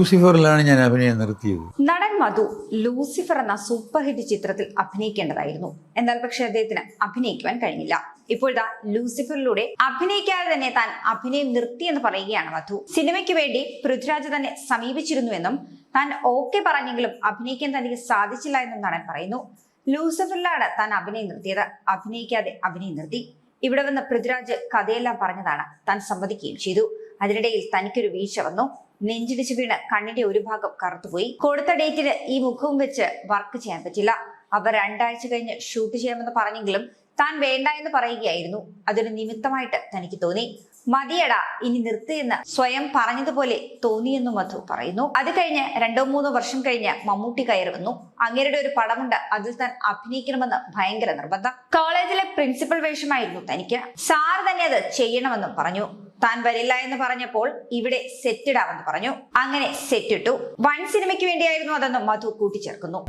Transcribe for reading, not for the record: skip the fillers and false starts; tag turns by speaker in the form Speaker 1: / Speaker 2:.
Speaker 1: ലൂസിഫറിലാണ് ഞാൻ അഭിനയം നിർത്തിയത്.
Speaker 2: നടൻ മധു ലൂസിഫർ എന്ന സൂപ്പർ ഹിറ്റ് ചിത്രത്തിൽ അഭിനയിക്കേണ്ടതായിരുന്നു. എന്നാൽ പക്ഷെ അദ്ദേഹത്തിന് അഭിനയിക്കുവാൻ കഴിഞ്ഞില്ല. ഇപ്പോഴത്തെ ലൂസിഫറിലൂടെ അഭിനയിക്കാതെ തന്നെ താൻ അഭിനയം നിർത്തിയെന്ന് പറയുകയാണ് മധു. സിനിമയ്ക്ക് വേണ്ടി പൃഥ്വിരാജ് തന്നെ സമീപിച്ചിരുന്നുവെന്നും താൻ ഓക്കെ പറഞ്ഞെങ്കിലും അഭിനയിക്കാൻ തനിക്ക് സാധിച്ചില്ല എന്നും നടൻ പറയുന്നു. ലൂസിഫറിലാണ് താൻ അഭിനയം നിർത്തിയത്. അഭിനയിക്കാതെ അഭിനയം നിർത്തി. ഇവിടെ വന്ന് പൃഥ്വിരാജ് കഥയെല്ലാം പറഞ്ഞതാണ്. താൻ സമ്മതിക്കുകയും ചെയ്തു. അതിനിടയിൽ തനിക്കൊരു വീഴ്ച വന്നു. നെഞ്ചിടിച്ച് വീണ് കണ്ണിന്റെ ഒരു ഭാഗം കറുത്തുപോയി. കൊടുത്ത ഡേറ്റിന് ഈ മുഖവും വെച്ച് വർക്ക് ചെയ്യാൻ പറ്റില്ല. അവർ 2 ആഴ്ച കഴിഞ്ഞ് ഷൂട്ട് ചെയ്യാമെന്ന് പറഞ്ഞെങ്കിലും താൻ വേണ്ട എന്ന് പറയുകയായിരുന്നു. അതൊരു നിമിത്തമായിട്ട് തനിക്ക് തോന്നി. മതിയടാ, ഇനി നിർത്തിയെന്ന് സ്വയം പറഞ്ഞതുപോലെ തോന്നിയെന്നും മധു പറയുന്നു. അത് കഴിഞ്ഞ് 2-3 വർഷം കഴിഞ്ഞ് മമ്മൂട്ടി കയറി വന്നു. അങ്ങേരുടെ ഒരു പടമുണ്ട്, അതിൽ താൻ അഭിനയിക്കണമെന്ന് ഭയങ്കര നിർബന്ധം. കോളേജിലെ പ്രിൻസിപ്പൽ വേഷമായിരുന്നു തനിക്ക്. സാർ തന്നെ അത് ചെയ്യണമെന്നും പറഞ്ഞു. താൻ വരില്ല എന്ന് പറഞ്ഞപ്പോൾ ഇവിടെ സെറ്റിടാമെന്ന് പറഞ്ഞു. അങ്ങനെ സെറ്റിട്ടു. 1 സിനിമയ്ക്ക് വേണ്ടിയായിരുന്നു അതെന്നും മധു കൂട്ടിച്ചേർക്കുന്നു.